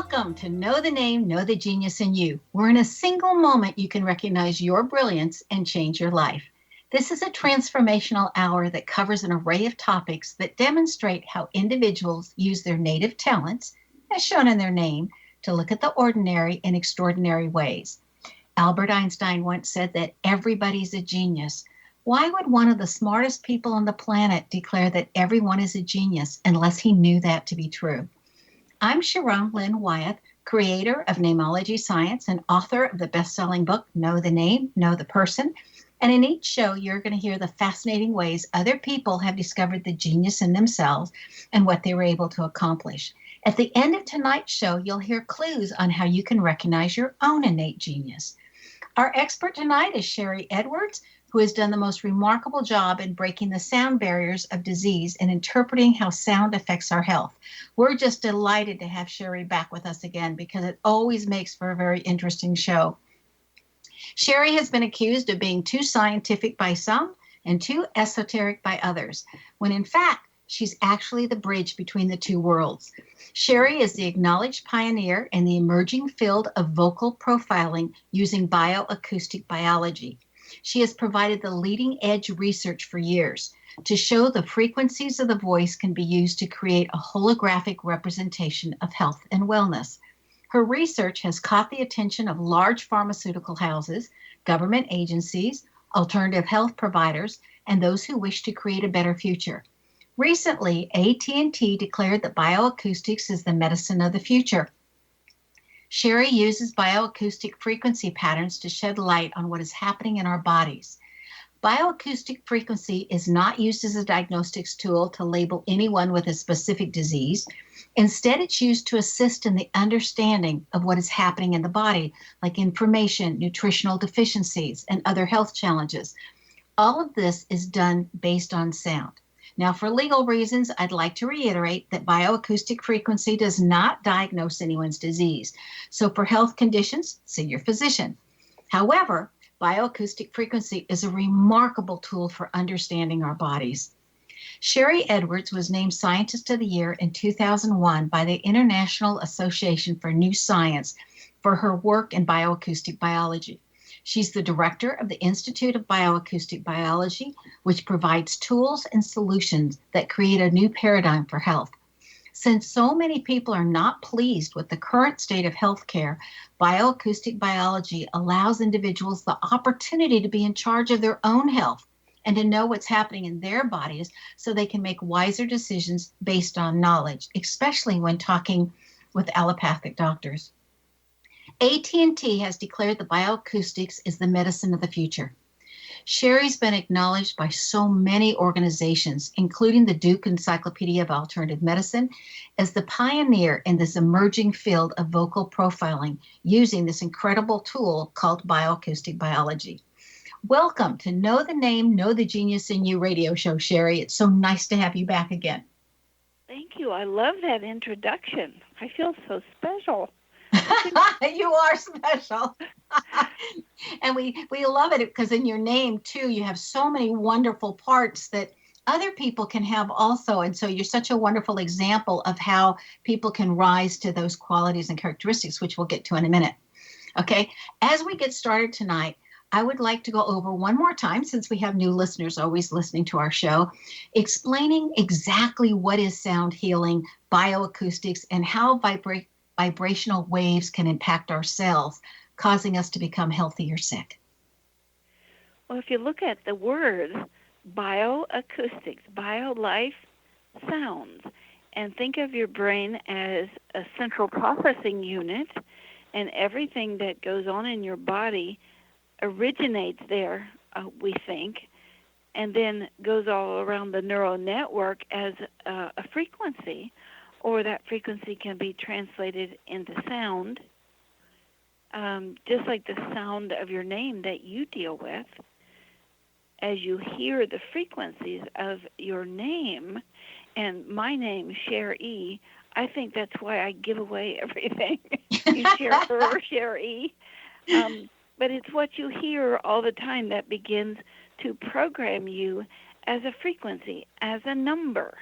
Welcome to Know the Name, Know the Genius in You, where in a single moment you can recognize your brilliance and change your life. This is a transformational hour that covers an array of topics that demonstrate how individuals use their native talents, as shown in their name, to look at the ordinary in extraordinary ways. Albert Einstein once said that everybody's a genius. Why would one of the smartest people on the planet declare that everyone is a genius unless he knew that to be true? I'm Sharon Lynn Wyeth, creator of Namology Science and author of the best-selling book, Know the Name, Know the Person. And in each show, you're going to hear the fascinating ways other people have discovered the genius in themselves and what they were able to accomplish. At the end of tonight's show, you'll hear clues on how you can recognize your own innate genius. Our expert tonight is Sharry Edwards, who has done the most remarkable job in breaking the sound barriers of disease and interpreting how sound affects our health. We're just delighted to have Sharry back with us again because it always makes for a very interesting show. Sharry has been accused of being too scientific by some and too esoteric by others, when in fact, she's actually the bridge between the two worlds. Sharry is the acknowledged pioneer in the emerging field of vocal profiling using bioacoustic biology. She has provided the leading edge research for years to show the frequencies of the voice can be used to create a holographic representation of health and wellness. Her research has caught the attention of large pharmaceutical houses, government agencies, alternative health providers, and those who wish to create a better future. Recently, AT&T declared that bioacoustics is the medicine of the future. Sharry uses bioacoustic frequency patterns to shed light on what is happening in our bodies. Bioacoustic frequency is not used as a diagnostics tool to label anyone with a specific disease. Instead, it's used to assist in the understanding of what is happening in the body, like inflammation, nutritional deficiencies, and other health challenges. All of this is done based on sound. Now, for legal reasons, I'd like to reiterate that bioacoustic frequency does not diagnose anyone's disease. So for health conditions, see your physician. However, bioacoustic frequency is a remarkable tool for understanding our bodies. Sharry Edwards was named Scientist of the Year in 2001 by the International Association for New Science for her work in bioacoustic biology. She's the director of the Institute of BioAccoustic Biology, which provides tools and solutions that create a new paradigm for health. Since so many people are not pleased with the current state of healthcare, bioacoustic biology allows individuals the opportunity to be in charge of their own health and to know what's happening in their bodies so they can make wiser decisions based on knowledge, especially when talking with allopathic doctors. AT&T has declared that bioacoustics is the medicine of the future. Sharry's been acknowledged by so many organizations, including the Duke Encyclopedia of Alternative Medicine, as the pioneer in this emerging field of vocal profiling using this incredible tool called bioacoustic biology. Welcome to Know the Name, Know the Genius in You radio show, Sharry. It's so nice to have you back again. Thank you. I love that introduction. I feel so special. You are special. And we love it because in your name, too, you have so many wonderful parts that other people can have also. And so you're such a wonderful example of how people can rise to those qualities and characteristics, which we'll get to in a minute. Okay, as we get started tonight, I would like to go over one more time, since we have new listeners always listening to our show, explaining exactly what is sound healing, bioacoustics, and how vibrational waves can impact our cells, causing us to become healthy or sick. Well, if you look at the word bioacoustics, bio-life sounds, and think of your brain as a central processing unit, and everything that goes on in your body originates there, we think, and then goes all around the neural network as a frequency, or that frequency can be translated into sound, just like the sound of your name that you deal with. As you hear the frequencies of your name, and my name, Sharry, I think that's why I give away everything. You share her, Sharry. But it's what you hear all the time that begins to program you as a frequency, as a number.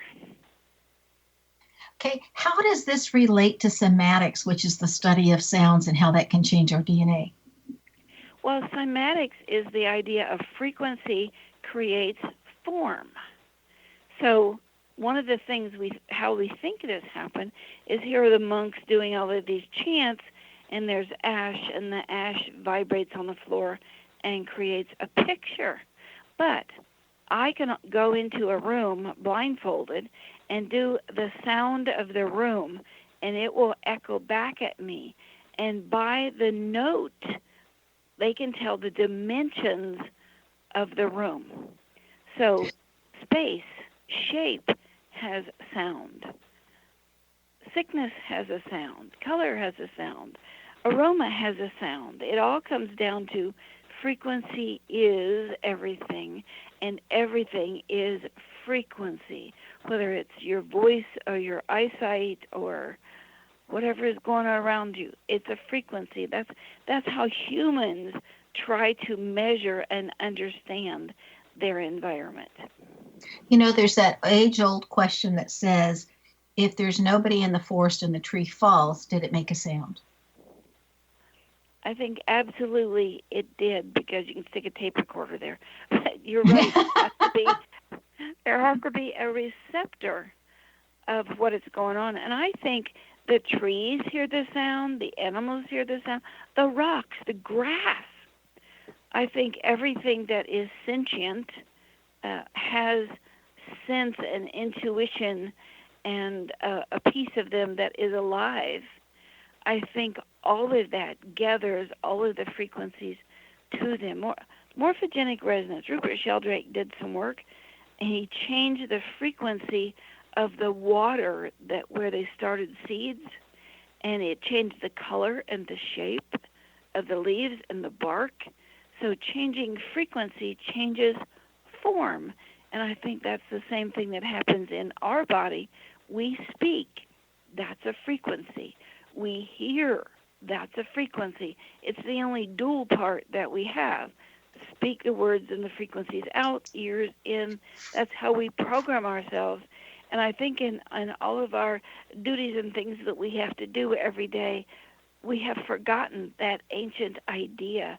Okay, how does this relate to cymatics, which is the study of sounds and how that can change our DNA? Well, cymatics is the idea of frequency creates form. So one of the things how we think this happened is here are the monks doing all of these chants, and there's ash, and the ash vibrates on the floor and creates a picture. But I can go into a room blindfolded and do the sound of the room, and it will echo back at me. And by the note, they can tell the dimensions of the room. So space, shape has sound. Sickness has a sound. Color has a sound. Aroma has a sound. It all comes down to frequency is everything, and everything is frequency, whether it's your voice or your eyesight or whatever is going on around you. It's a frequency. That's how humans try to measure and understand their environment. You know, there's that age-old question that says, if there's nobody in the forest and the tree falls, did it make a sound? I think absolutely it did, because you can stick a tape recorder there. But you're right. There has to be a receptor of what is going on. And I think the trees hear the sound, the animals hear the sound, the rocks, the grass. I think everything that is sentient has sense and intuition and a piece of them that is alive. I think all of that gathers all of the frequencies to them. Morphogenic resonance. Rupert Sheldrake did some work, and he changed the frequency of the water that where they started seeds, and it changed the color and the shape of the leaves and the bark. So changing frequency changes form. And I think that's the same thing that happens in our body. We speak, that's a frequency. We hear, that's a frequency. It's the only dual part that we have. Speak the words and the frequencies out, ears in. That's how we program ourselves. And I think in all of our duties and things that we have to do every day, we have forgotten that ancient idea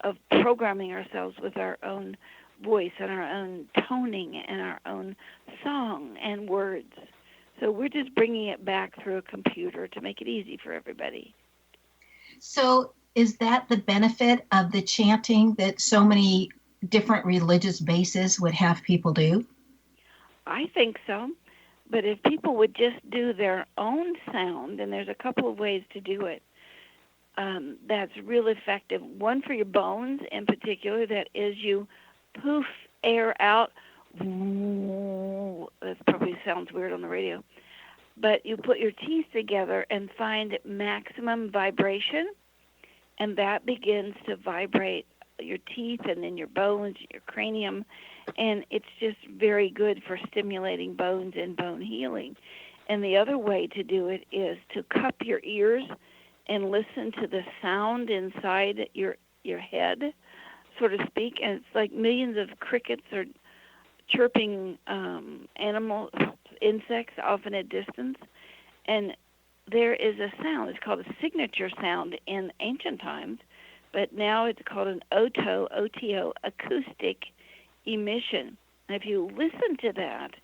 of programming ourselves with our own voice and our own toning and our own song and words. So we're just bringing it back through a computer to make it easy for everybody. So is that the benefit of the chanting that so many different religious bases would have people do? I think so. But if people would just do their own sound, and there's a couple of ways to do it, that's real effective. One for your bones in particular, that is you poof air out. That probably sounds weird on the radio. But you put your teeth together and find maximum vibration, and that begins to vibrate your teeth and then your bones, your cranium, and it's just very good for stimulating bones and bone healing. And the other way to do it is to cup your ears and listen to the sound inside your head, so to speak. And it's like millions of crickets or chirping insects off in a distance. And there is a sound. It's called a signature sound in ancient times, but now it's called an OTO, acoustic emission. And if you listen to that,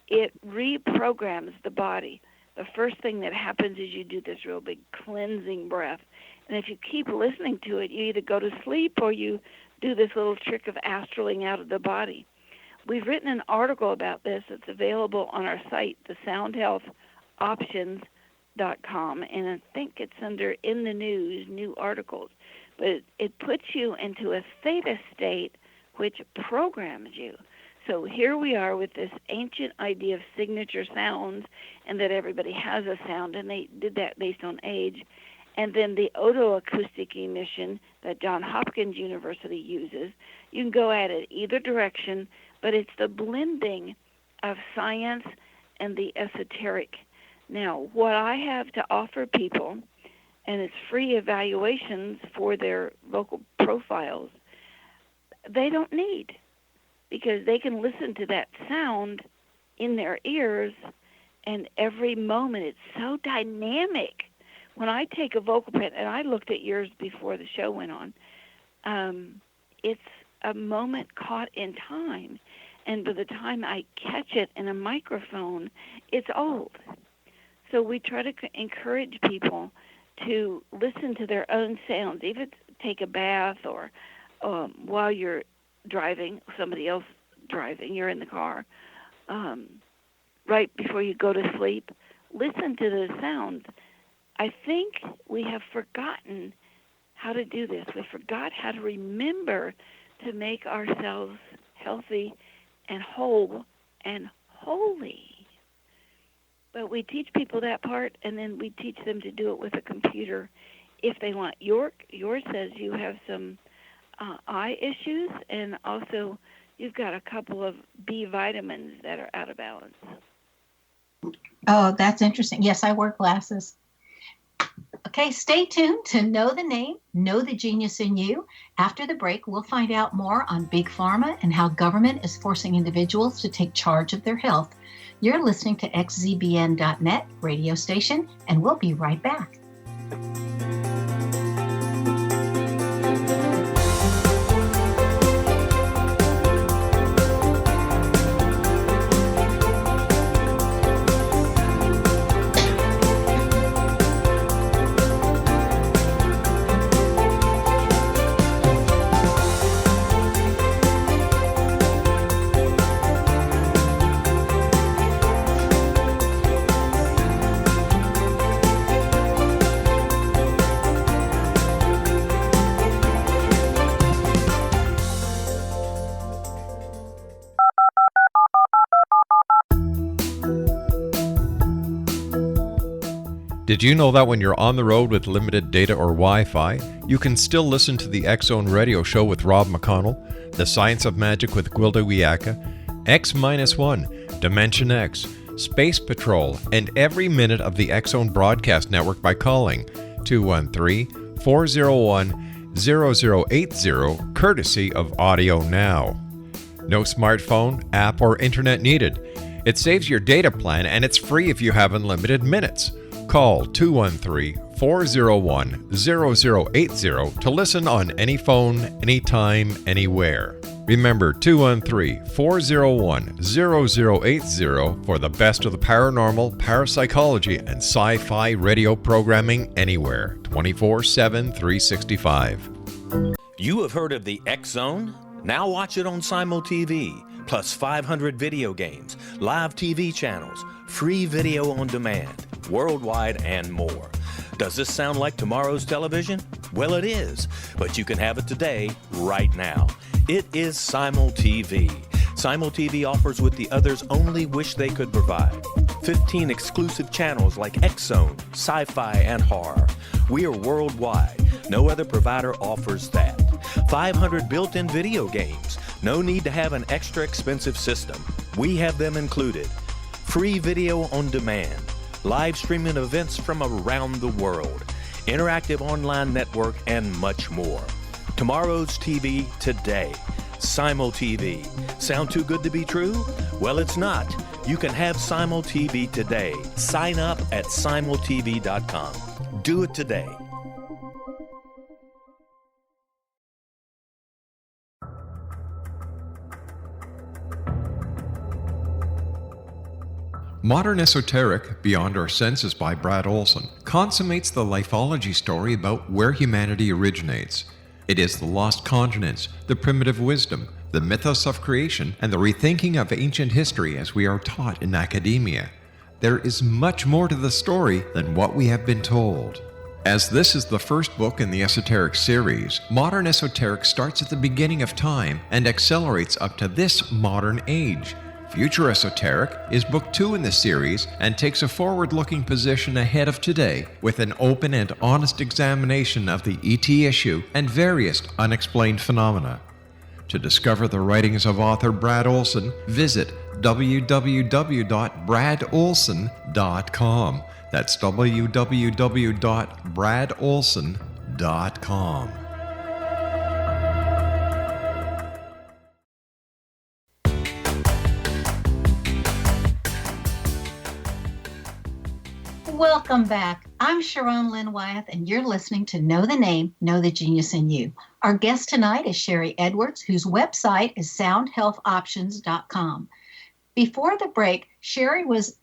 it reprograms the body. The first thing that happens is you do this real big cleansing breath. And if you keep listening to it, you either go to sleep or you do this little trick of astraling out of the body. We've written an article about this. It's available on our site, thesoundhealthoptions.com, and I think it's under In the News, new articles. But it puts you into a theta state which programs you. So here we are with this ancient idea of signature sounds, and that everybody has a sound, and they did that based on age. And then the otoacoustic emission that Johns Hopkins University uses. You can go at it either direction, but it's the blending of science and the esoteric. Now, what I have to offer people, and it's free evaluations for their vocal profiles, they don't need, because they can listen to that sound in their ears And every moment, it's so dynamic. When I take a vocal print, and I looked at yours before the show went on, it's a moment caught in time. And by the time I catch it in a microphone, it's old. So we try to encourage people to listen to their own sounds, even take a bath or while you're driving, somebody else driving, you're in the car, right before you go to sleep, listen to the sounds. I think we have forgotten how to do this. We forgot how to remember to make ourselves healthy and whole and holy. But we teach people that part, and then we teach them to do it with a computer if they want. Yours says you have some eye issues, and also you've got a couple of B vitamins that are out of balance. Oh, that's interesting. Yes, I wear glasses. Okay, stay tuned to Know the Name, Know the Genius in You. After the break, we'll find out more on Big Pharma and how government is forcing individuals to take charge of their health. You're listening to xzbn.net radio station, and we'll be right back. Did you know that when you're on the road with limited data or Wi-Fi, you can still listen to the X-Zone Radio Show with Rob McConnell, The Science of Magic with Gwilda Wiyaka, X-1, Dimension X, Space Patrol, and every minute of the X-Zone broadcast network by calling 213-401-0080, courtesy of Audio Now. No smartphone, app, or internet needed. It saves your data plan, and it's free if you have unlimited minutes. Call 213-401-0080 to listen on any phone, anytime, anywhere. Remember 213-401-0080 for the best of the paranormal, parapsychology, and sci-fi radio programming anywhere, 24/7, 365. You have heard of the X-Zone? Now watch it on Simul TV, plus 500 video games, live TV channels, free video on demand, worldwide, and more. Does this sound like tomorrow's television? Well, it is, but you can have it today, right now. It is Simul TV. Simul TV offers what the others only wish they could provide. 15 exclusive channels like X-Zone, sci-fi, and horror. We are worldwide. No other provider offers that. 500 built-in video games. No need to have an extra expensive system. We have them included. Free video on demand. Live streaming events from around the world. Interactive online network, and much more. Tomorrow's TV today. Simul TV. Sound too good to be true? Well, it's not. You can have Simul TV today. Sign up at simultv.com. Do it today. Modern Esoteric, Beyond Our Senses by Brad Olson, consummates the lifology story about where humanity originates. It is the lost continents, the primitive wisdom, the mythos of creation, and the rethinking of ancient history as we are taught in academia. There is much more to the story than what we have been told. As this is the first book in the Esoteric series, Modern Esoteric starts at the beginning of time and accelerates up to this modern age. Future Esoteric is book 2 in the series and takes a forward-looking position ahead of today with an open and honest examination of the ET issue and various unexplained phenomena. To discover the writings of author Brad Olson, visit www.bradolson.com. That's www.bradolson.com. Welcome back. I'm Sharon Lynn Wyeth, and you're listening to Know the Name, Know the Genius in You. Our guest tonight is Sharry Edwards, whose website is soundhealthoptions.com. Before the break, Sharry was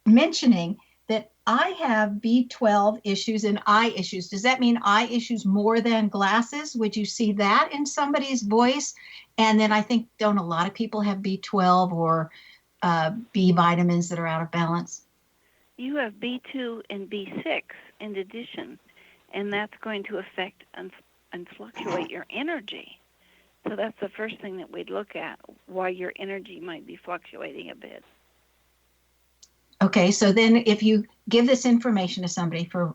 mentioning that I have B12 issues and eye issues. Does that mean eye issues more than glasses? Would you see that in somebody's voice? And then I think, don't a lot of people have B12 or B vitamins that are out of balance? You have B2 and B6 in addition, and that's going to affect and fluctuate your energy. So that's the first thing that we'd look at, why your energy might be fluctuating a bit. Okay, so then if you give this information to somebody for,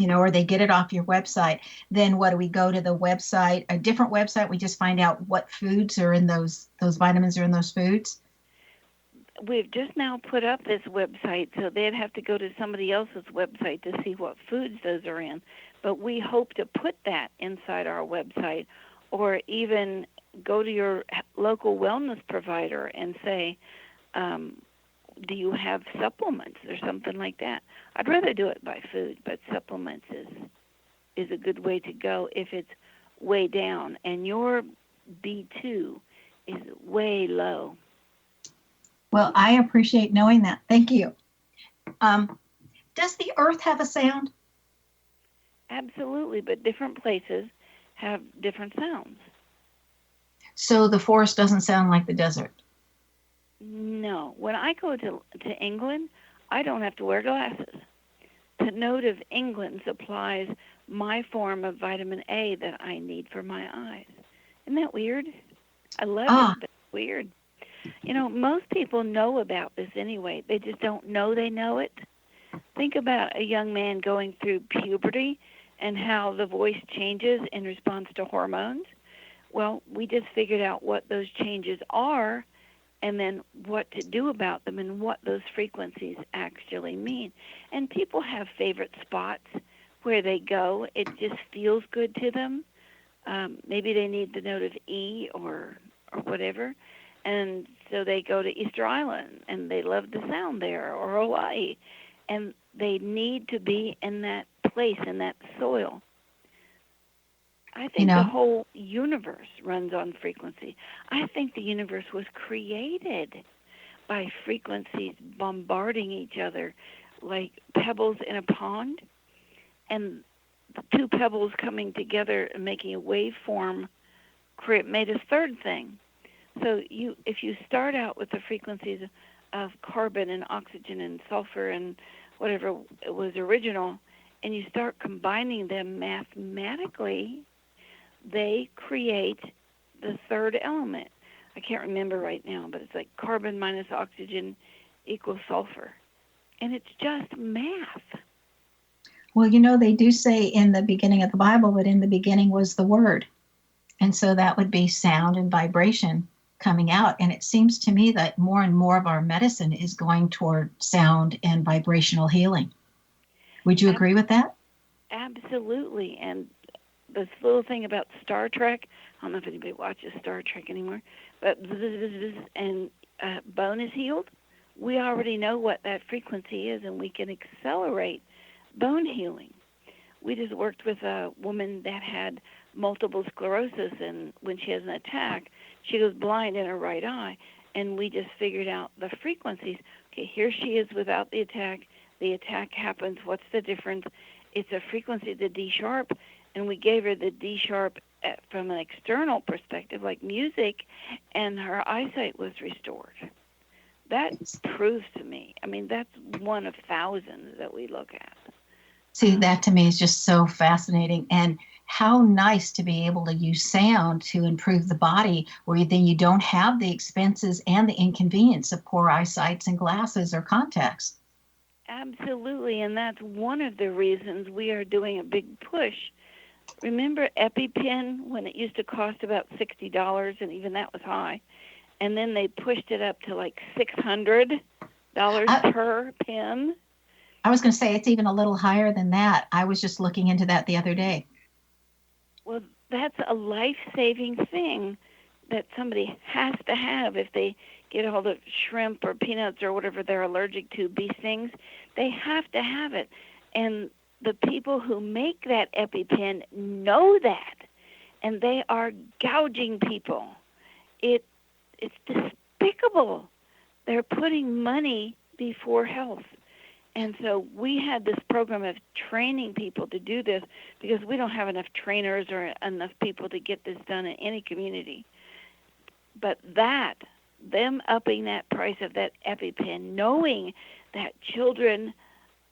or they get it off your website, then what do we go to the website, a different website? We just find out what foods are in those vitamins are in those foods? We've just now put up this website, so they'd have to go to somebody else's website to see what foods those are in. But we hope to put that inside our website, or even go to your local wellness provider and say, do you have supplements or something like that? I'd rather do it by food, but supplements is a good way to go if it's way down. And your B2 is way low. Well, I appreciate knowing that. Thank you. Does the earth have a sound? Absolutely, but different places have different sounds. So the forest doesn't sound like the desert? No. When I go to England, I don't have to wear glasses. The note of England supplies my form of vitamin A that I need for my eyes. Isn't that weird? I love it, but it's weird. Most people know about this anyway. They just don't know they know it. Think about a young man going through puberty and how the voice changes in response to hormones. Well, we just figured out what those changes are and then what to do about them and what those frequencies actually mean. And people have favorite spots where they go. It just feels good to them. Maybe they need the note of E or whatever. And so they go to Easter Island, and they love the sound there, or Hawaii. And they need to be in that place, in that soil. I think the whole universe runs on frequency. I think the universe was created by frequencies bombarding each other like pebbles in a pond. And the two pebbles coming together and making a waveform made a third thing. So if you start out with the frequencies of carbon and oxygen and sulfur and whatever was original, and you start combining them mathematically, they create the third element. I can't remember right now, but it's like carbon minus oxygen equals sulfur. And it's just math. Well, they do say in the beginning of the Bible that in the beginning was the Word. And so that would be sound and vibration coming out. And it seems to me that more and more of our medicine is going toward sound and vibrational healing. Would you agree with that? Absolutely. And this little thing about Star Trek, I don't know if anybody watches Star Trek anymore, but and bone is healed. We already know what that frequency is, and we can accelerate bone healing. We just worked with a woman that had multiple sclerosis, and when she has an attack, she goes blind in her right eye, and we just figured out the frequencies. Okay, here she is without the attack happens, what's the difference? It's a frequency, the D sharp, and we gave her the D sharp from an external perspective, like music, and her eyesight was restored. That proves to me, that's one of thousands that we look at. See, that to me is just so fascinating. And how nice to be able to use sound to improve the body, where then you don't have the expenses and the inconvenience of poor eyesight and glasses or contacts. Absolutely, and that's one of the reasons we are doing a big push. Remember EpiPen, when it used to cost about $60, and even that was high, and then they pushed it up to like $600 per pen? I was going to say it's even a little higher than that. I was just looking into that the other day. Well, that's a life-saving thing that somebody has to have if they get a hold of shrimp or peanuts or whatever they're allergic to, bee stings. They have to have it. And the people who make that EpiPen know that, and they are gouging people. It's despicable. They're putting money before health. And so we had this program of training people to do this because we don't have enough trainers or enough people to get this done in any community. But them upping that price of that EpiPen, knowing that children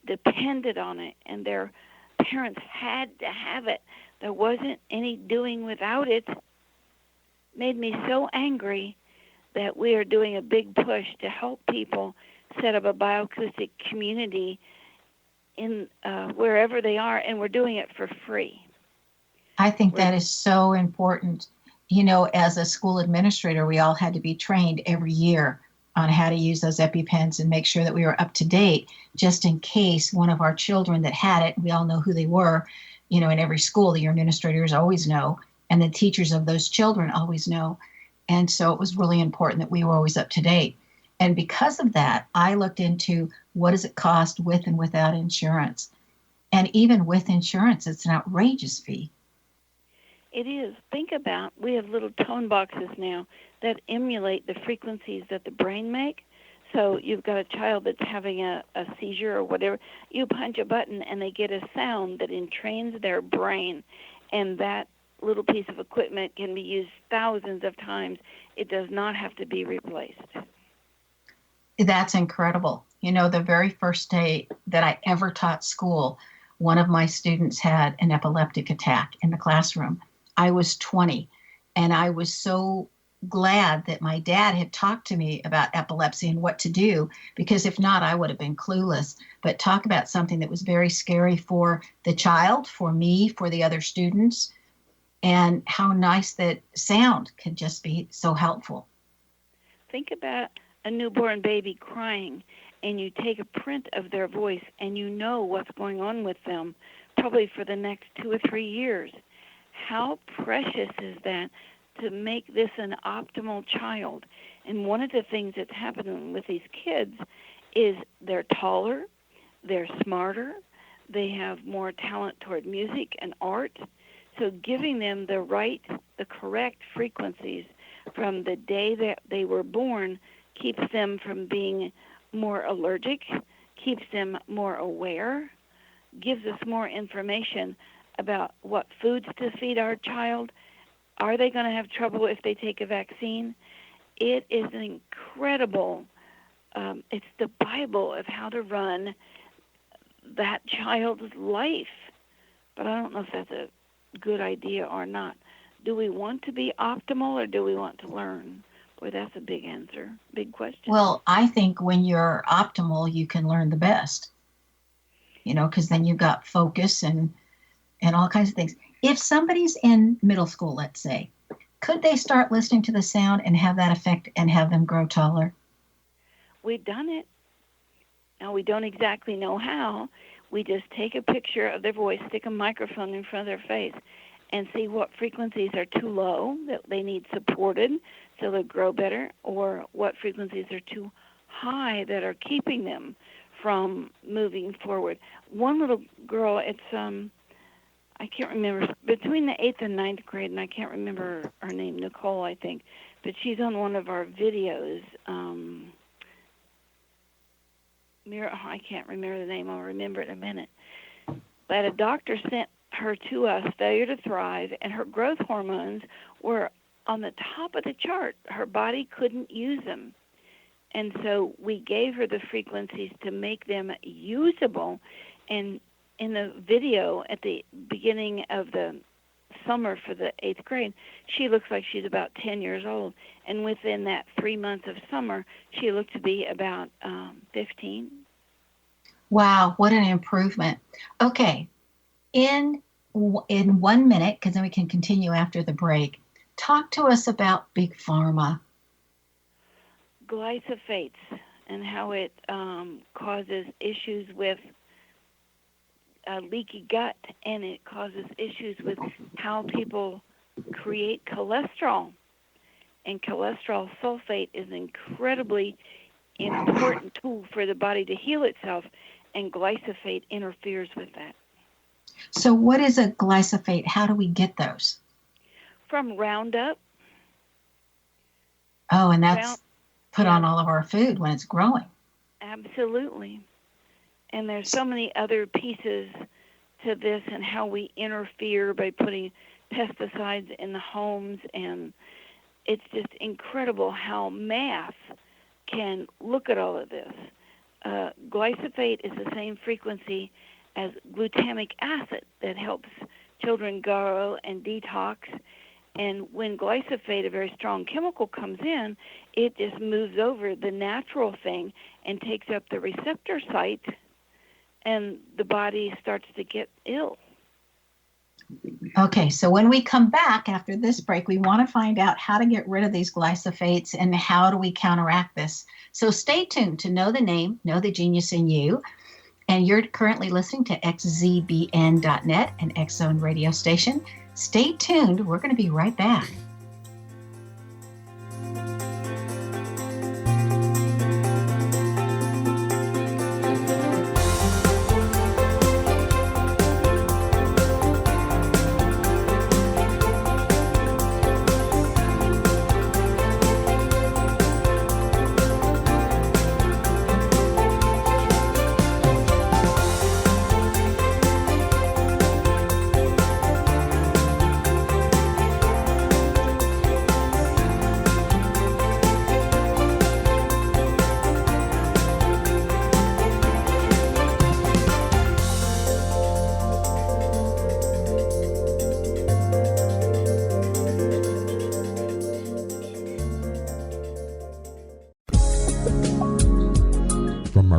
depended on it and their parents had to have it, there wasn't any doing without it, made me so angry that we are doing a big push to help people set up a bioacoustic community in wherever they are, and we're doing it for free. I think that is so important. You know, as a school administrator, we all had to be trained every year on how to use those EpiPens and make sure that we were up to date, just in case one of our children that had it, we all know who they were, you know, in every school, the administrators always know, and the teachers of those children always know. And so it was really important that we were always up to date. And because of that, I looked into what does it cost with and without insurance. And even with insurance, it's an outrageous fee. It is. Think about, we have little tone boxes now that emulate the frequencies that the brain make. So you've got a child that's having a seizure or whatever. You punch a button and they get a sound that entrains their brain. And that little piece of equipment can be used thousands of times. It does not have to be replaced. That's incredible. You know, the very first day that I ever taught school, one of my students had an epileptic attack in the classroom. I was 20, and I was so glad that my dad had talked to me about epilepsy and what to do, because if not, I would have been clueless. But talk about something that was very scary for the child, for me, for the other students, and how nice that sound can just be so helpful. Think about a newborn baby crying, and you take a print of their voice, and you know what's going on with them, probably for the next 2 or 3 years. How precious is that to make this an optimal child? And one of the things that's happening with these kids is they're taller, they're smarter, they have more talent toward music and art. So giving them the correct frequencies from the day that they were born keeps them from being more allergic, keeps them more aware, gives us more information about what foods to feed our child. Are they going to have trouble if they take a vaccine? It is an incredible, it's the Bible of how to run that child's life. But I don't know if that's a good idea or not. Do we want to be optimal or do we want to learn? Boy, that's a big answer, big question. Well, I think when you're optimal, you can learn the best, you know, because then you've got focus and all kinds of things. If somebody's in middle school, let's say, could they start listening to the sound and have that effect and have them grow taller? We've done it. Now, we don't exactly know how. We just take a picture of their voice, stick a microphone in front of their face, and see what frequencies are too low, that they need supported so they'll grow better, or what frequencies are too high that are keeping them from moving forward. One little girl, it's I can't remember, between the 8th and 9th grade, and I can't remember her name, Nicole, I think, but she's on one of our videos. I can't remember the name. I'll remember it in a minute. But a doctor sent her to us, failure to thrive, and her growth hormones were on the top of the chart. Her body couldn't use them. And so we gave her the frequencies to make them usable. And in the video at the beginning of the summer for the 8th grade, she looks like she's about 10 years old. And within that 3 months of summer, she looked to be about 15. Wow, what an improvement. Okay, in 1 minute, because then we can continue after the break, talk to us about Big Pharma. Glyphosates and how it causes issues with leaky gut, and it causes issues with how people create cholesterol. and cholesterol sulfate is an incredibly important tool for the body to heal itself, and glyphosate interferes with that. So what is a glyphosate? How do we get those? From Roundup. Oh, and that's put on all of our food when it's growing. Absolutely. And there's so many other pieces to this and how we interfere by putting pesticides in the homes, and it's just incredible how math can look at all of this. Glyphosate is the same frequency as glutamic acid that helps children grow and detox. And when glyphosate, a very strong chemical, comes in, it just moves over the natural thing and takes up the receptor site, and the body starts to get ill. Okay, so when we come back after this break, we want to find out how to get rid of these glyphosates and how do we counteract this. So stay tuned to Know the Name, Know the Genius in You. And you're currently listening to xzbn.net, an X Zone radio station. Stay tuned. We're going to be right back.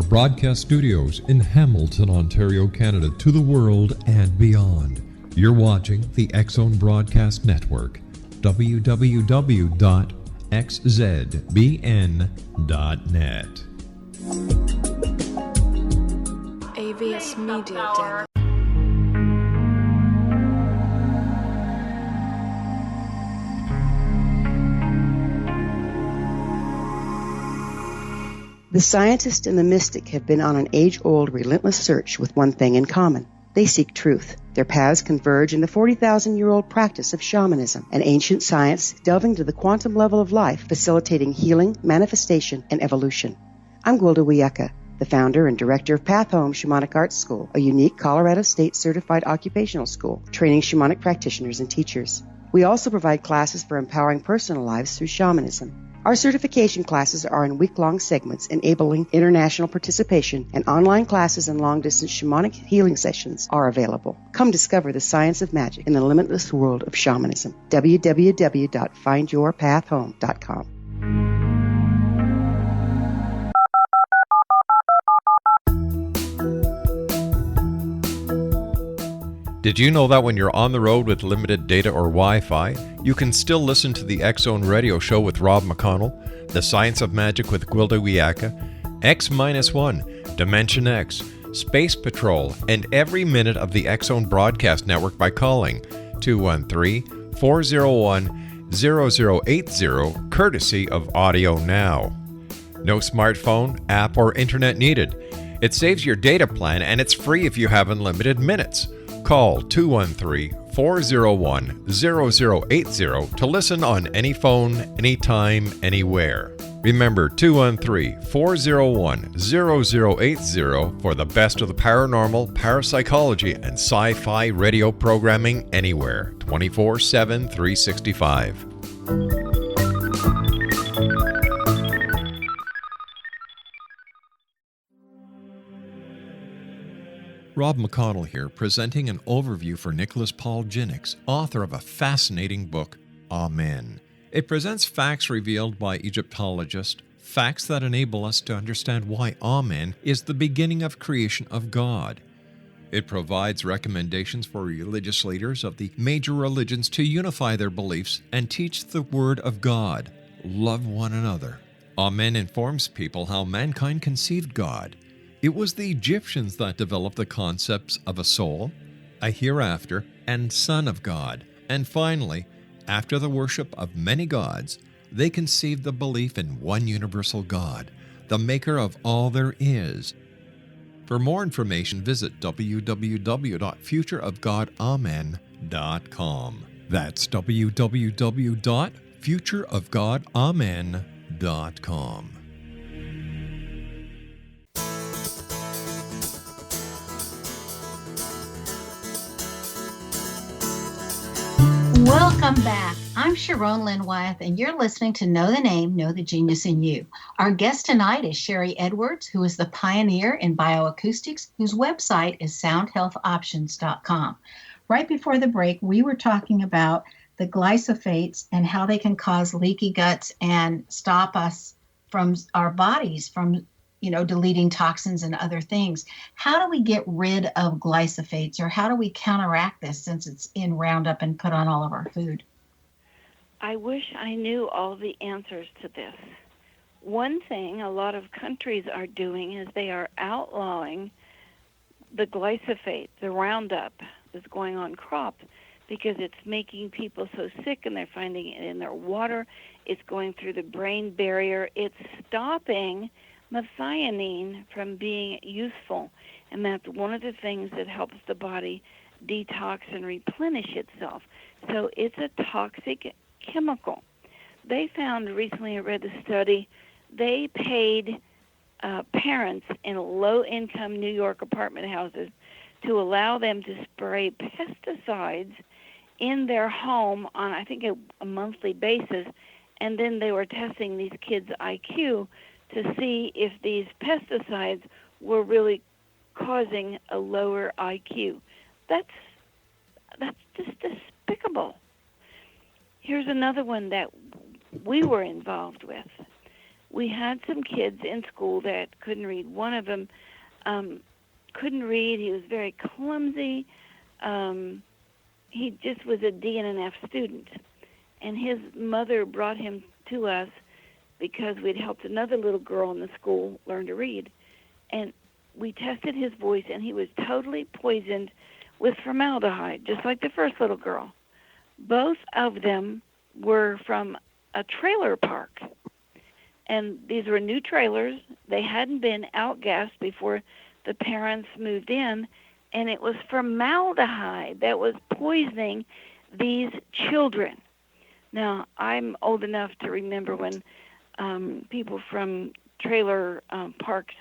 Broadcast studios in Hamilton, Ontario, Canada, to the world and beyond. You're watching the X Zone Broadcast Network, www.xzbn.net. AVS Media Demo. The scientist and the mystic have been on an age-old, relentless search with one thing in common. They seek truth. Their paths converge in the 40,000-year-old practice of shamanism, an ancient science delving to the quantum level of life, facilitating healing, manifestation, and evolution. I'm Gwilda Wiyaka, the founder and director of Path Home Shamanic Arts School, a unique Colorado State-certified occupational school training shamanic practitioners and teachers. We also provide classes for empowering personal lives through shamanism. Our certification classes are in week-long segments enabling international participation, and online classes and long-distance shamanic healing sessions are available. Come discover the science of magic in the limitless world of shamanism. www.findyourpathhome.com. Did you know that when you're on the road with limited data or Wi-Fi, you can still listen to the X Zone Radio Show with Rob McConnell, The Science of Magic with Gwilda Wiyaka, X-1, Dimension X, Space Patrol, and every minute of the X Zone Broadcast Network by calling 213-401-0080, courtesy of Audio Now. No smartphone, app, or internet needed. It saves your data plan, and it's free if you have unlimited minutes. Call 213-401-0080 to listen on any phone, anytime, anywhere. Remember 213-401-0080 for the best of the paranormal, parapsychology, and sci-fi radio programming anywhere, 24/7, 365. Rob McConnell here, presenting an overview for Nicholas Paul Jennings, author of a fascinating book, Amen. It presents facts revealed by Egyptologists, facts that enable us to understand why Amen is the beginning of creation of God. It provides recommendations for religious leaders of the major religions to unify their beliefs and teach the Word of God. Love one another. Amen informs people how mankind conceived God. It was the Egyptians that developed the concepts of a soul, a hereafter, and Son of God. And finally, after the worship of many gods, they conceived the belief in one universal God, the maker of all there is. For more information, visit www.futureofgodamen.com. That's www.futureofgodamen.com. Welcome back. I'm Sharon Lynn Wyeth, and you're listening to Know the Name, Know the Genius in You. Our guest tonight is Sharry Edwards, who is the pioneer in bioacoustics, whose website is soundhealthoptions.com. Right before the break, we were talking about the glyphosates and how they can cause leaky guts and stop us from our bodies from deleting toxins and other things. How do we get rid of glyphosates, or how do we counteract this since it's in Roundup and put on all of our food? I wish I knew all the answers to this. One thing a lot of countries are doing is they are outlawing the glyphosate, the Roundup that's going on crops, because it's making people so sick, and they're finding it in their water. It's going through the brain barrier. It's stopping methionine from being useful, and that's one of the things that helps the body detox and replenish itself. So it's a toxic chemical. They found recently, I read a study, they paid parents in low-income New York apartment houses to allow them to spray pesticides in their home on, I think, a monthly basis, and then they were testing these kids' IQ to see if these pesticides were really causing a lower IQ. That's just despicable. Here's another one that we were involved with. We had some kids in school that couldn't read. One of them couldn't read. He was very clumsy. He just was a D and an F student. And his mother brought him to us because we'd helped another little girl in the school learn to read. And we tested his voice, and he was totally poisoned with formaldehyde, just like the first little girl. Both of them were from a trailer park. And these were new trailers. They hadn't been outgassed before the parents moved in, and it was formaldehyde that was poisoning these children. Now, I'm old enough to remember when people from trailer parks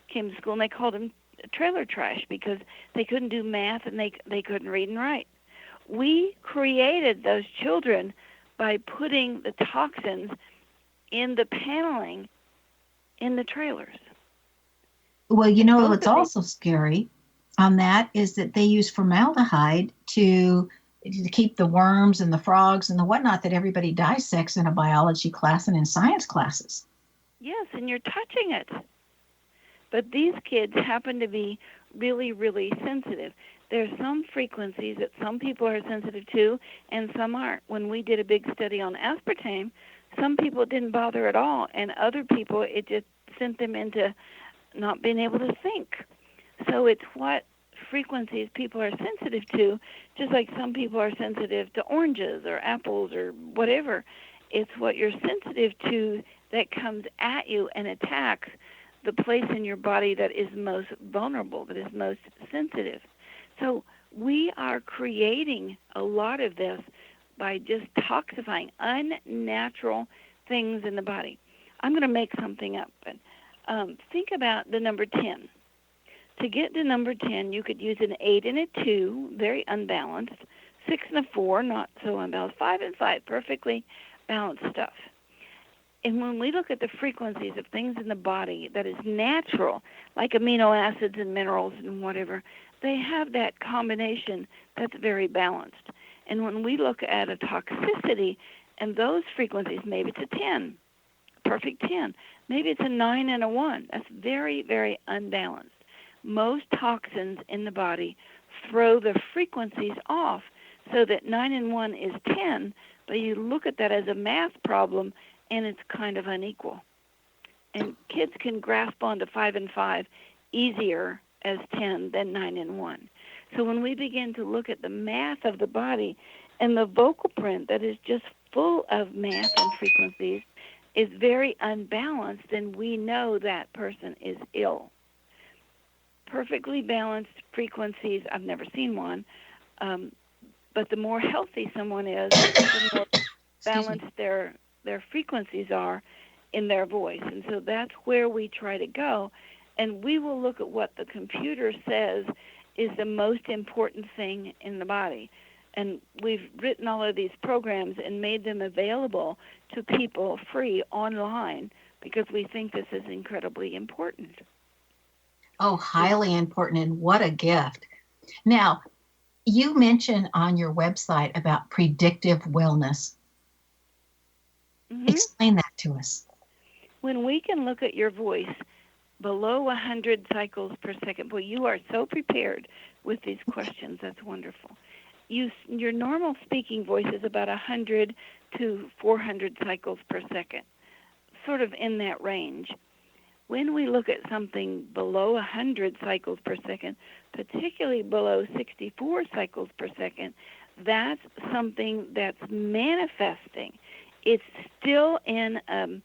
came to school, and they called them trailer trash because they couldn't do math and they couldn't read and write. We created those children by putting the toxins in the paneling in the trailers. Well, what's also scary on that is that they use formaldehyde to keep the worms and the frogs and the whatnot that everybody dissects in a biology class and in science classes. Yes, and you're touching it. But these kids happen to be really, really sensitive. There's some frequencies that some people are sensitive to and some aren't. When we did a big study on aspartame, some people didn't bother at all, and other people, it just sent them into not being able to think. So it's what frequencies people are sensitive to, just like some people are sensitive to oranges or apples or whatever. It's what you're sensitive to that comes at you and attacks the place in your body that is most vulnerable, that is most sensitive. So we are creating a lot of this by just toxifying unnatural things in the body. I'm going to make something up, but think about the number 10. To get to number 10, you could use an 8 and a 2, very unbalanced, 6 and a 4, not so unbalanced, 5 and 5, perfectly balanced stuff. And when we look at the frequencies of things in the body that is natural, like amino acids and minerals and whatever, they have that combination that's very balanced. And when we look at a toxicity and those frequencies, maybe it's a 10, perfect 10. Maybe it's a 9 and a 1. That's very, very unbalanced. Most toxins in the body throw the frequencies off so that 9 and 1 is 10, but you look at that as a math problem and it's kind of unequal. And kids can grasp onto 5 and 5 easier as 10 than 9 and 1. So when we begin to look at the math of the body and the vocal print that is just full of math and frequencies is very unbalanced, then we know that person is ill. Perfectly balanced frequencies, I've never seen one, but the more healthy someone is, the more balanced their frequencies are in their voice. And so that's where we try to go. And we will look at what the computer says is the most important thing in the body. And we've written all of these programs and made them available to people free online because we think this is incredibly important. Oh, highly important, and what a gift. Now, you mentioned on your website about predictive wellness. Mm-hmm. Explain that to us. When we can look at your voice below 100 cycles per second, boy, you are so prepared with these questions. That's wonderful. Your normal speaking voice is about 100 to 400 cycles per second, sort of in that range. When we look at something below 100 cycles per second, particularly below 64 cycles per second, that's something that's manifesting. It's still in a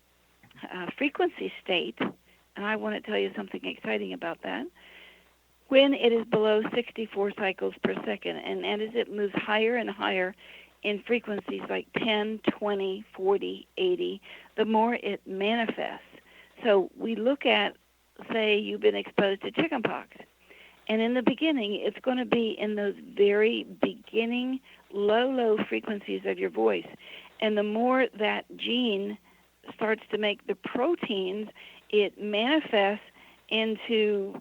frequency state, and I want to tell you something exciting about that. When it is below 64 cycles per second, and as it moves higher and higher in frequencies like 10, 20, 40, 80, the more it manifests. So we look at, say, you've been exposed to chickenpox, and in the beginning, it's going to be in those very beginning low frequencies of your voice. And the more that gene starts to make the proteins, it manifests into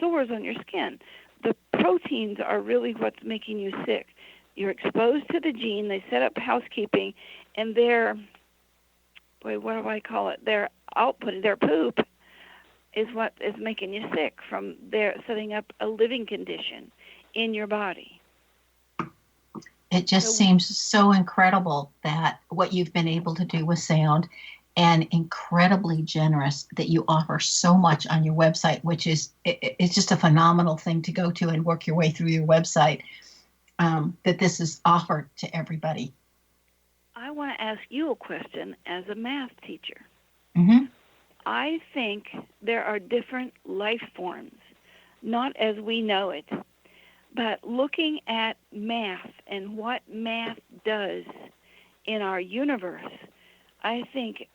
sores on your skin. The proteins are really what's making you sick. You're exposed to the gene. They set up housekeeping, and their their output, their poop, is what is making you sick from their setting up a living condition in your body. It just seems so incredible that what you've been able to do with sound, and incredibly generous that you offer so much on your website, which is it's just a phenomenal thing to go to and work your way through your website, that this is offered to everybody. I want to ask you a question as a math teacher. Mm-hmm. I think there are different life forms, not as we know it, but looking at math and what math does in our universe, I think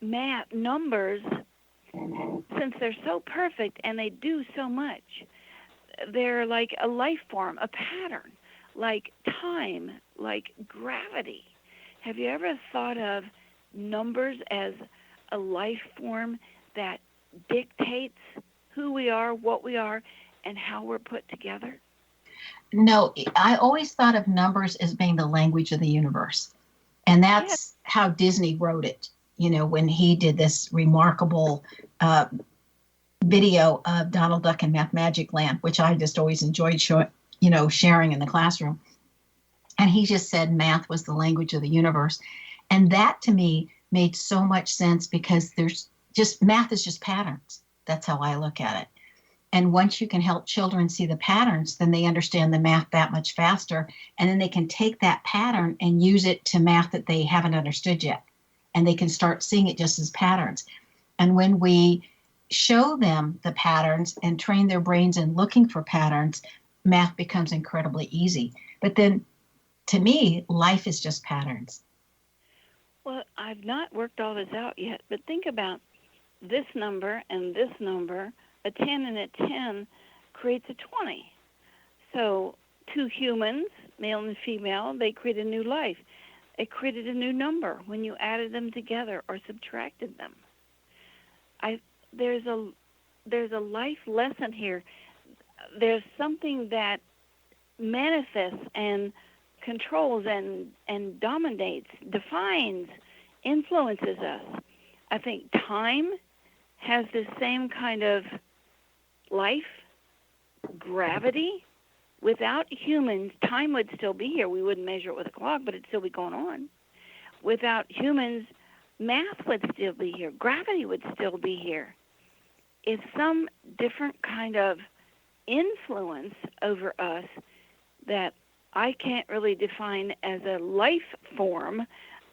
math numbers, since they're so perfect and they do so much, they're like a life form, a pattern, like time, like gravity. Have you ever thought of numbers as a life form that dictates who we are, what we are, and how we're put together? No, I always thought of numbers as being the language of the universe. And that's how Disney wrote it, when he did this remarkable video of Donald Duck in Math Magic Land, which I just always enjoyed sharing in the classroom. And he just said math was the language of the universe. And that to me made so much sense because math is just patterns. That's how I look at it. And once you can help children see the patterns, then they understand the math that much faster. And then they can take that pattern and use it to math that they haven't understood yet. And they can start seeing it just as patterns. And when we show them the patterns and train their brains in looking for patterns, math becomes incredibly easy. But then, to me, life is just patterns. Well, I've not worked all this out yet, but think about this number and this number. A 10 and a 10 creates a 20. So two humans, male and female, they create a new life. It created a new number when you added them together or subtracted them. There's a life lesson here. There's something that manifests and controls and dominates, defines, influences us. I think time has the same kind of life, gravity. Without humans, time would still be here. We wouldn't measure it with a clock, but it'd still be going on. Without humans, math would still be here. Gravity would still be here. It's some different kind of influence over us that I can't really define as a life form,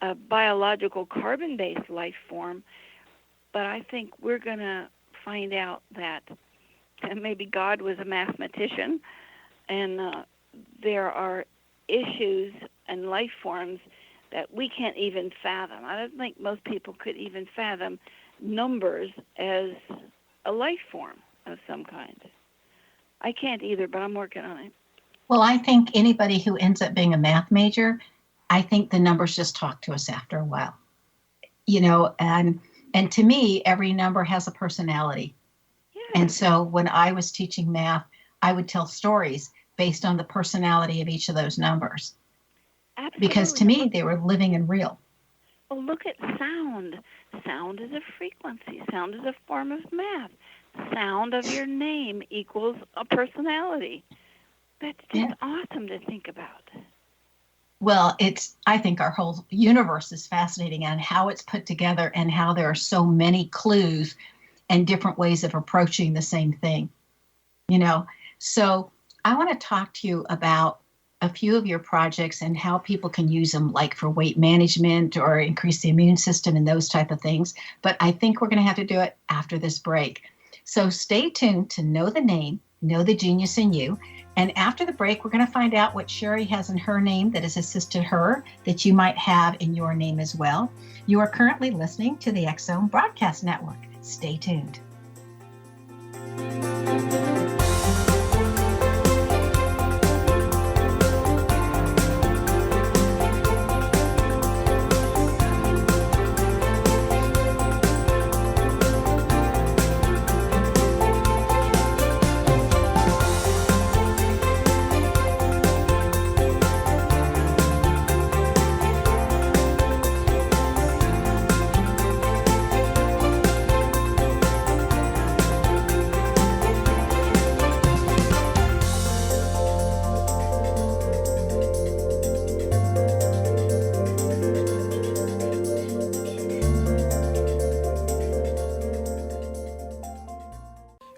a biological carbon-based life form, but I think we're going to find out that maybe God was a mathematician, and there are issues and life forms that we can't even fathom. I don't think most people could even fathom numbers as a life form of some kind. I can't either, but I'm working on it. Well, I think anybody who ends up being a math major, I think the numbers just talk to us after a while. And to me, every number has a personality. Yeah. And so when I was teaching math, I would tell stories based on the personality of each of those numbers. Absolutely. Because to me, they were living and real. Well, look at sound. Sound is a frequency. Sound is a form of math. Sound of your name equals a personality. That's just awesome to think about. Well, I think our whole universe is fascinating on how it's put together and how there are so many clues and different ways of approaching the same thing. So I want to talk to you about a few of your projects and how people can use them, like for weight management or increase the immune system and those type of things. But I think we're going to have to do it after this break. So stay tuned to Know the Name, Know the Genius in You. And after the break, we're going to find out what Sharry has in her name that has assisted her that you might have in your name as well. You are currently listening to the X-Zone Broadcast Network. Stay tuned.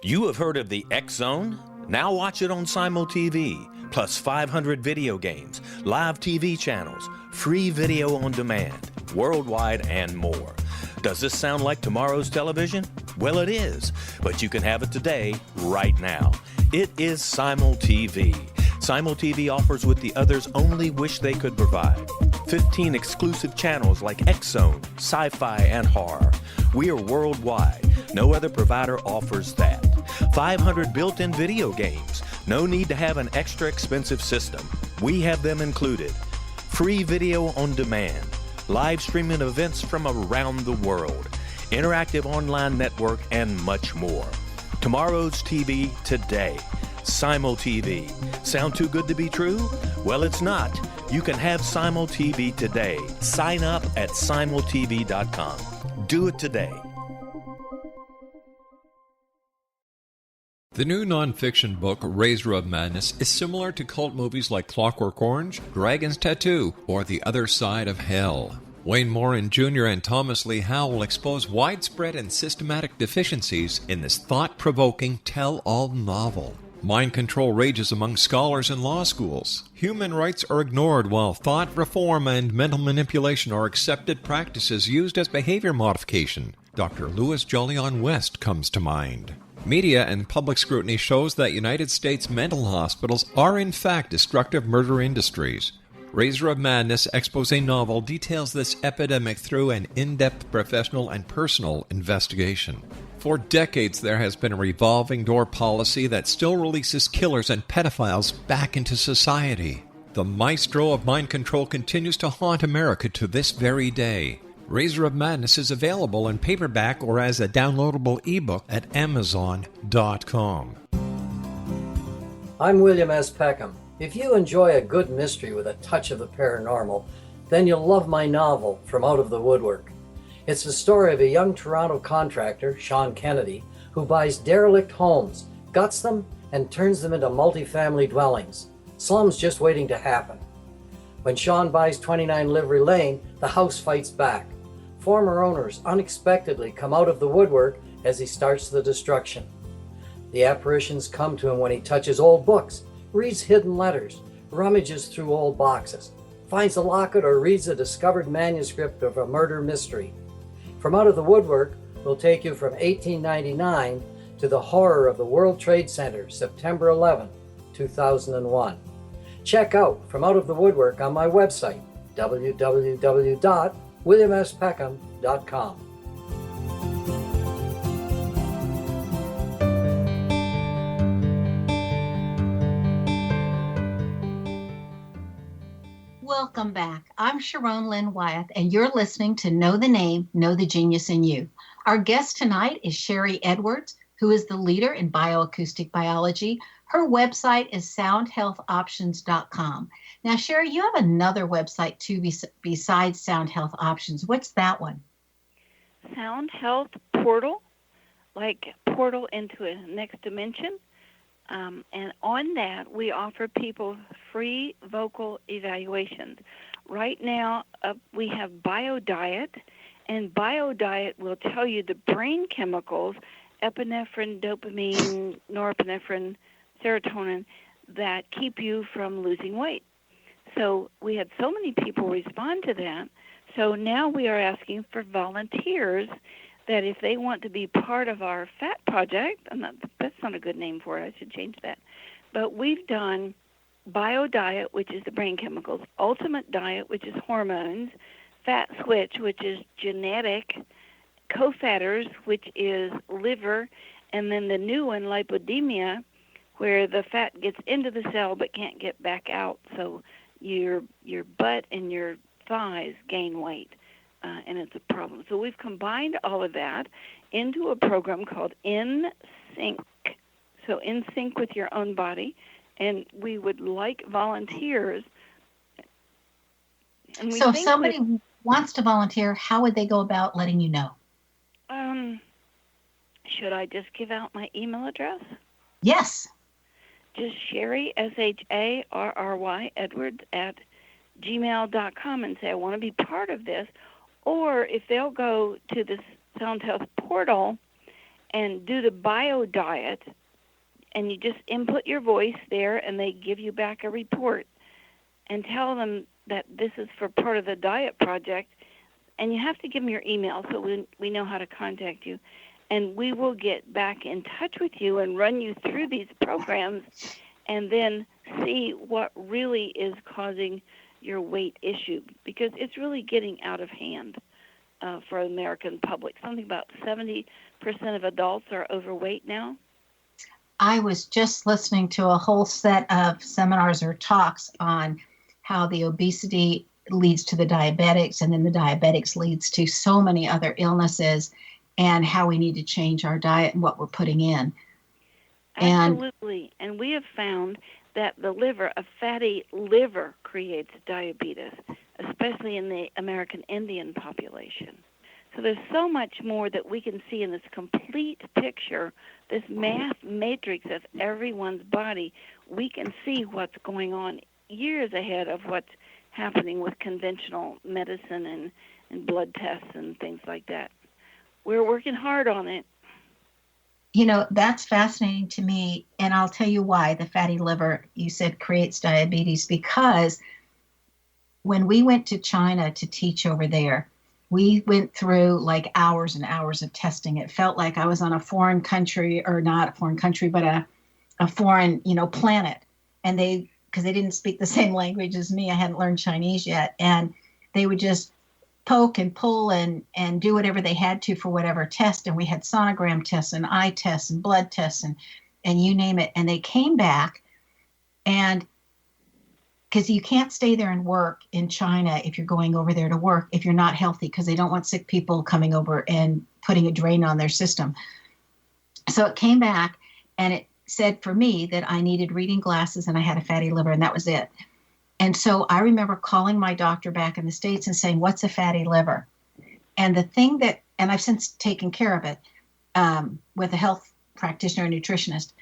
You have heard of the X-Zone? Now watch it on Simul TV, plus 500 video games, live TV channels, free video on demand, worldwide, and more. Does this sound like tomorrow's television? Well, it is, but you can have it today, right now. It is Simul TV. Simul TV offers what the others only wish they could provide. 15 exclusive channels like X-Zone, Sci-Fi, and Horror. We are worldwide. No other provider offers that. 500 built-in video games. No need to have an extra expensive system. We have them included. Free video on demand. Live streaming events from around the world. Interactive online network, and much more. Tomorrow's TV today. Simul TV. Sound too good to be true? Well, it's not. You can have Simul TV today. Sign up at simultv.com. Do it today. The new nonfiction book, Razor of Madness, is similar to cult movies like Clockwork Orange, Dragon's Tattoo, or The Other Side of Hell. Wayne Morin Jr. and Thomas Lee Howell expose widespread and systematic deficiencies in this thought-provoking tell-all novel. Mind control rages among scholars in law schools. Human rights are ignored while thought reform and mental manipulation are accepted practices used as behavior modification. Dr. Louis Jolyon West comes to mind. Media and public scrutiny shows that United States mental hospitals are in fact destructive murder industries. Razor of Madness expose novel details this epidemic through an in-depth professional and personal investigation. For decades, there has been a revolving door policy that still releases killers and pedophiles back into society. The maestro of mind control continues to haunt America to this very day. Razor of Madness is available in paperback or as a downloadable ebook at Amazon.com. I'm William S. Peckham. If you enjoy a good mystery with a touch of the paranormal, then you'll love my novel, From Out of the Woodwork. It's the story of a young Toronto contractor, Sean Kennedy, who buys derelict homes, guts them, and turns them into multifamily dwellings. Slums just waiting to happen. When Sean buys 29 Livery Lane, the house fights back. Former owners unexpectedly come out of the woodwork as he starts the destruction. The apparitions come to him when he touches old books, reads hidden letters, rummages through old boxes, finds a locket, or reads a discovered manuscript of a murder mystery. From Out of the Woodwork will take you from 1899 to the horror of the World Trade Center, September 11, 2001. Check out From Out of the Woodwork on my website, www.williamspeckham.com. Welcome back. I'm Sharon Lynn Wyeth, and you're listening to Know the Name, Know the Genius in You. Our guest tonight is Sharry Edwards, who is the leader in bioacoustic biology. Her website is soundhealthoptions.com. Now, Sharry, you have another website too besides Sound Health Options. What's that one? Sound Health Portal, like portal into a next dimension. And on that, we offer people free vocal evaluations. Right now, we have BioDiet, and BioDiet will tell you the brain chemicals, epinephrine, dopamine, norepinephrine, serotonin, that keep you from losing weight. So we had so many people respond to that. So now we are asking for volunteers that if they want to be part of our fat project, that's not a good name for it, I should change that. But we've done BioDiet, which is the brain chemicals, Ultimate Diet, which is hormones, Fat Switch, which is genetic, co-fatters, which is liver, and then the new one, lipodemia, where the fat gets into the cell but can't get back out, so your butt and your thighs gain weight. And it's a problem. So we've combined all of that into a program called In Sync. So In Sync with your own body. And we would like volunteers. And so if somebody wants to volunteer, how would they go about letting you know? Should I just give out my email address? Yes. Just Sharry, Sharry, Edwards @gmail.com and say, I want to be part of this. Or if they'll go to the Sound Health portal and do the BioDiet, and you just input your voice there, and they give you back a report, and tell them that this is for part of the diet project, and you have to give them your email so we know how to contact you, and we will get back in touch with you and run you through these programs, and then see what really is causing your weight issue, because it's really getting out of hand for the American public. Something about 70% of adults are overweight now. I was just listening to a whole set of seminars or talks on how the obesity leads to the diabetics, and then the diabetics leads to so many other illnesses, and how we need to change our diet and what we're putting in. Absolutely. And we have found that the liver, a fatty liver, creates diabetes, especially in the American Indian population. So there's so much more that we can see in this complete picture, this math matrix of everyone's body. We can see what's going on years ahead of what's happening with conventional medicine and blood tests and things like that. We're working hard on it. You know, that's fascinating to me, and I'll tell you why the fatty liver, you said, creates diabetes, because when we went to China to teach over there, we went through like hours and hours of testing. It felt like I was on a foreign country, or not a foreign country, but a foreign, planet. And because they didn't speak the same language as me, I hadn't learned Chinese yet, and they would just poke and pull and do whatever they had to for whatever test. And we had sonogram tests and eye tests and blood tests and you name it. And they came back, and because you can't stay there and work in China if you're going over there to work if you're not healthy, because they don't want sick people coming over and putting a drain on their system. So it came back, and it said for me that I needed reading glasses and I had a fatty liver, and that was it. And so I remember calling my doctor back in the States and saying, what's a fatty liver? And the thing and I've since taken care of it with a health practitioner and nutritionist.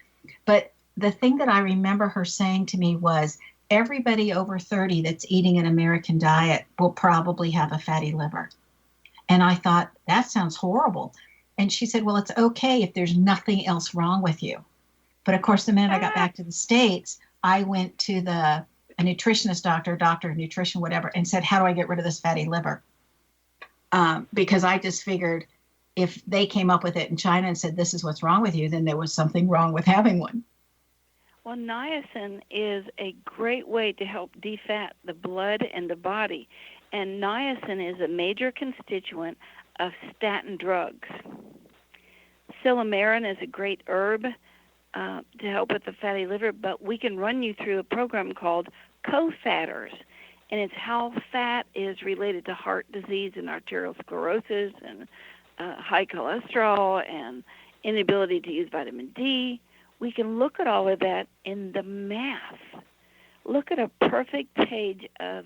But the thing that I remember her saying to me was, everybody over 30 that's eating an American diet will probably have a fatty liver. And I thought, that sounds horrible. And she said, well, it's okay if there's nothing else wrong with you. But of course, the minute I got back to the States, I went to the a nutritionist doctor of nutrition, whatever, and said, how do I get rid of this fatty liver? Because I just figured if they came up with it in China and said, this is what's wrong with you, then there was something wrong with having one. Well, niacin is a great way to help defat the blood and the body. And niacin is a major constituent of statin drugs. Silymarin is a great herb to help with the fatty liver, but we can run you through a program called co-fatters, and it's how fat is related to heart disease and arteriosclerosis and high cholesterol and inability to use vitamin D. We can look at all of that in the math. Look at a perfect page of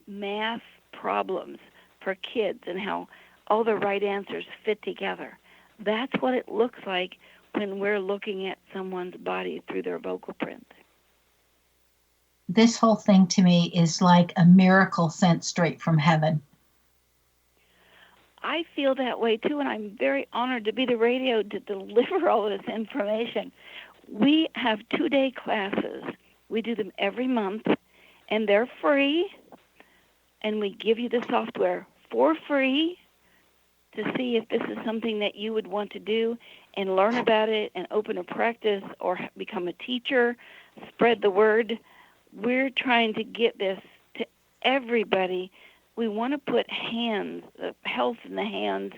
math problems for kids and how all the right answers fit together. That's what it looks like when we're looking at someone's body through their vocal print. This whole thing to me is like a miracle sent straight from heaven. I feel that way too, and I'm very honored to be the radio to deliver all this information. We have 2-day classes. We do them every month, and they're free, and we give you the software for free to see if this is something that you would want to do and learn about it and open a practice or become a teacher, spread the word. We're trying to get this to everybody. We want to put health in the hands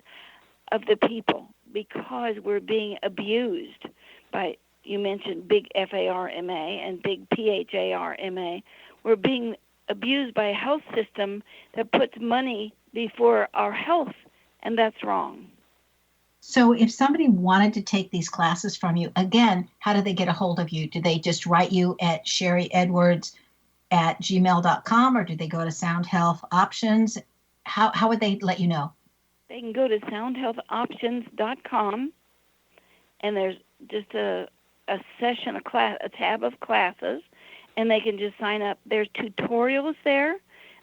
of the people because we're being abused by, you mentioned big pharma and big pharma. We're being abused by a health system that puts money before our health, and that's wrong. So if somebody wanted to take these classes from you, again, how do they get a hold of you? Do they just write you at sharryedwards@gmail.com, or do they go to Sound Health Options? How would they let you know? They can go to soundhealthoptions.com, and there's just a session, a tab of classes, and they can just sign up. There's tutorials there.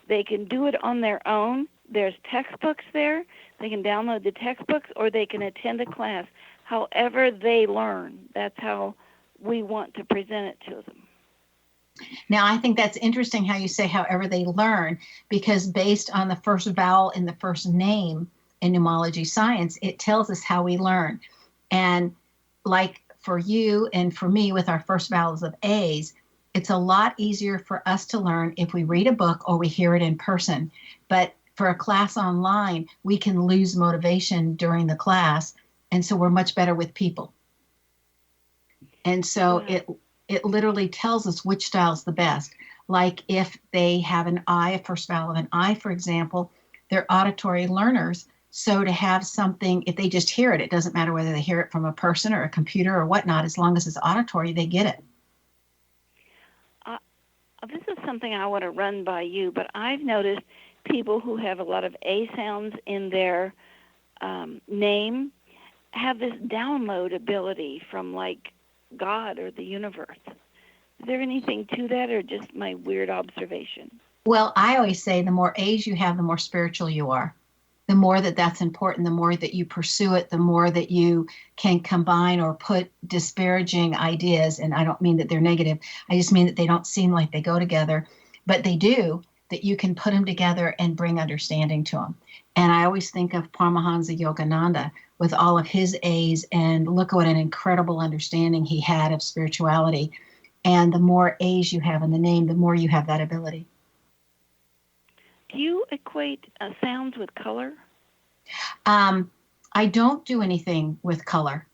They can do it on their own. There's textbooks there. They can download the textbooks, or they can attend a class. However they learn, that's how we want to present it to them. Now, I think that's interesting how you say however they learn, because based on the first vowel in the first name in pneumology science, it tells us how we learn. And like for you and for me with our first vowels of A's, it's a lot easier for us to learn if we read a book or we hear it in person. But for a class online, we can lose motivation during the class, and so we're much better with people. And so it literally tells us which style is the best. Like if they have an I, a first vowel of an I, for example, they're auditory learners. So to have something, if they just hear it, it doesn't matter whether they hear it from a person or a computer or whatnot, as long as it's auditory, they get it. This is something I want to run by you, but I've noticed people who have a lot of A sounds in their name have this download ability from like God or the universe. Is there anything to that, or just my weird observation? Well, I always say the more A's you have, the more spiritual you are. The more that's important, the more that you pursue it, the more that you can combine or put disparaging ideas. And I don't mean that they're negative. I just mean that they don't seem like they go together, but they do, that you can put them together and bring understanding to them. And I always think of Paramahansa Yogananda with all of his A's, and look what an incredible understanding he had of spirituality. And the more A's you have in the name, the more you have that ability. Do you equate sounds with color? I don't do anything with color.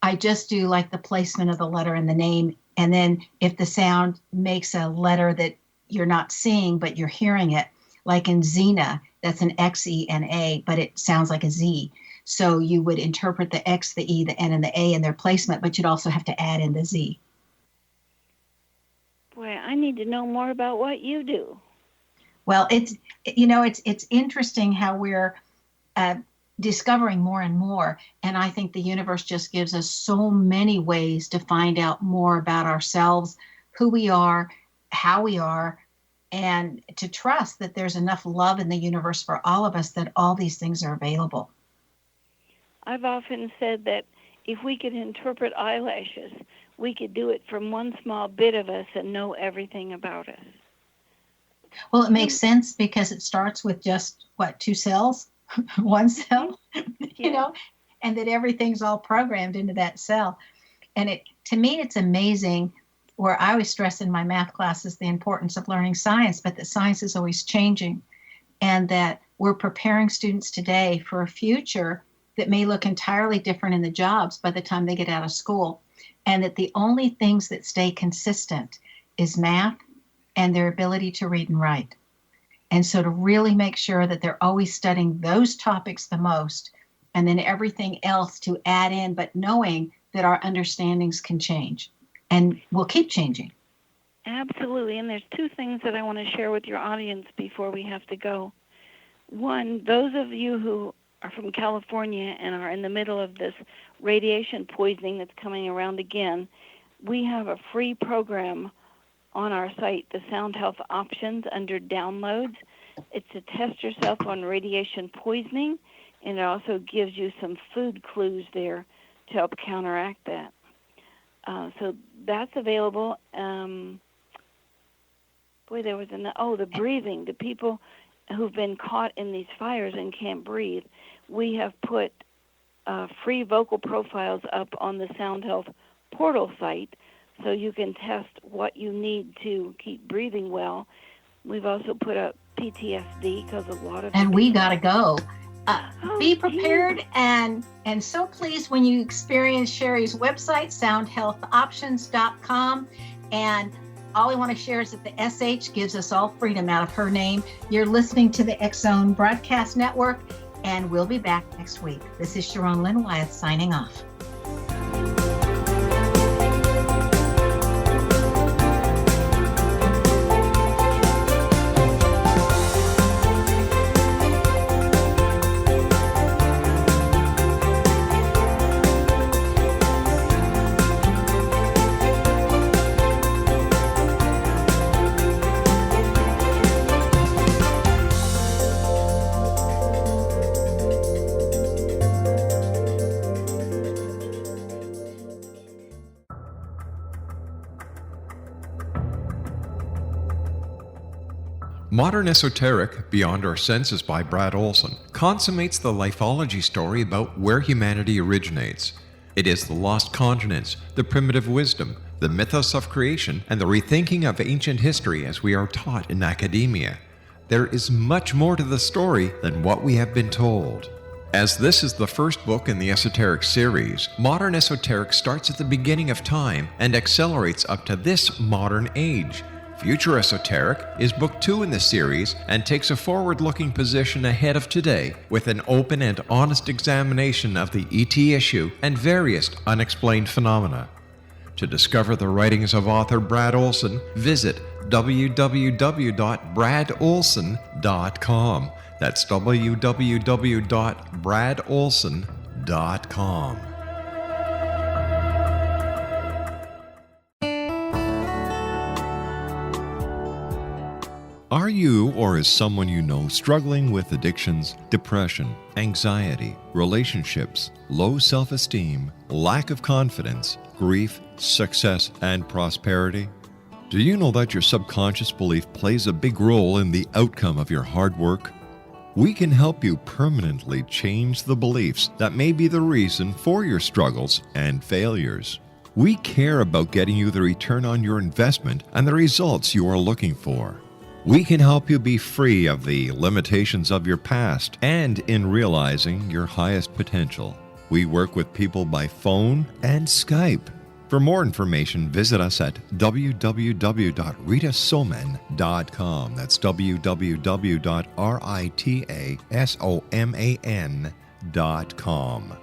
I just do like the placement of the letter in the name. And then if the sound makes a letter that you're not seeing, but you're hearing it, like in Xena, that's an X, E, and A, but it sounds like a Z. So you would interpret the X, the E, the N, and the A in their placement, but you'd also have to add in the Z. Boy, I need to know more about what you do. Well, it's interesting how we're discovering more and more. And I think the universe just gives us so many ways to find out more about ourselves, who we are, how we are, and to trust that there's enough love in the universe for all of us that all these things are available. I've often said that if we could interpret eyelashes, we could do it from one small bit of us and know everything about us. Well, it makes sense because it starts with just, what, 2 cells? 1 cell? You know, and that everything's all programmed into that cell. And to me, it's amazing, where I always stress in my math classes the importance of learning science, but that science is always changing, and that we're preparing students today for a future that may look entirely different in the jobs by the time they get out of school, and that the only things that stay consistent is math and their ability to read and write. And so to really make sure that they're always studying those topics the most, and then everything else to add in, but knowing that our understandings can change and will keep changing. Absolutely. And there's 2 things that I want to share with your audience before we have to go. One, those of you who are from California and are in the middle of this radiation poisoning that's coming around again, we have a free program on our site, the Sound Health Options, under downloads. It's to test yourself on radiation poisoning, and it also gives you some food clues there to help counteract that. So that's available. There was the breathing. The people who've been caught in these fires and can't breathe, we have put free vocal profiles up on the Sound Health portal site, so you can test what you need to keep breathing well. We've also put up PTSD, because a lot of and we gotta go. Be prepared, and so pleased when you experience Sharry's website, soundhealthoptions.com. And all I want to share is that the SH gives us all freedom out of her name. You're listening to the X-Zone Broadcast Network, and we'll be back next week. This is Sharon Lynn Wyeth signing off. Modern Esoteric, Beyond Our Senses by Brad Olson, consummates the lifeology story about where humanity originates. It is the lost continents, the primitive wisdom, the mythos of creation, and the rethinking of ancient history as we are taught in academia. There is much more to the story than what we have been told. As this is the first book in the Esoteric series, Modern Esoteric starts at the beginning of time and accelerates up to this modern age. Future Esoteric is book 2 in the series and takes a forward-looking position ahead of today with an open and honest examination of the ET issue and various unexplained phenomena. To discover the writings of author Brad Olson, visit www.bradolson.com. That's www.bradolson.com. Are you, or is someone you know, struggling with addictions, depression, anxiety, relationships, low self-esteem, lack of confidence, grief, success, and prosperity? Do you know that your subconscious belief plays a big role in the outcome of your hard work? We can help you permanently change the beliefs that may be the reason for your struggles and failures. We care about getting you the return on your investment and the results you are looking for. We can help you be free of the limitations of your past and in realizing your highest potential. We work with people by phone and Skype. For more information, visit us at www.ritasoman.com. That's www.ritasoman.com.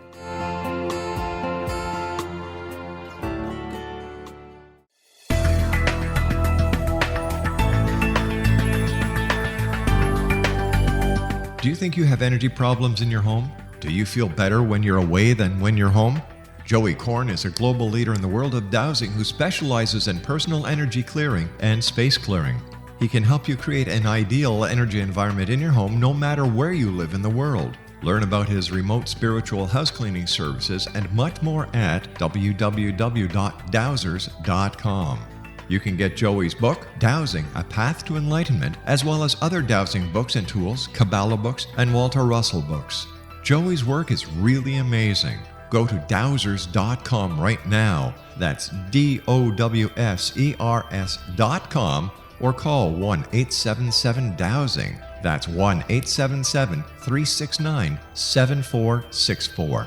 Do you think you have energy problems in your home? Do you feel better when you're away than when you're home? Joey Korn is a global leader in the world of dowsing who specializes in personal energy clearing and space clearing. He can help you create an ideal energy environment in your home no matter where you live in the world. Learn about his remote spiritual house cleaning services and much more at www.dowsers.com. You can get Joey's book, Dowsing, A Path to Enlightenment, as well as other dowsing books and tools, Kabbalah books, and Walter Russell books. Joey's work is really amazing. Go to dowsers.com right now. That's DOWSERS.com, or call 1-877-DOWSING. That's 1-877-369-7464.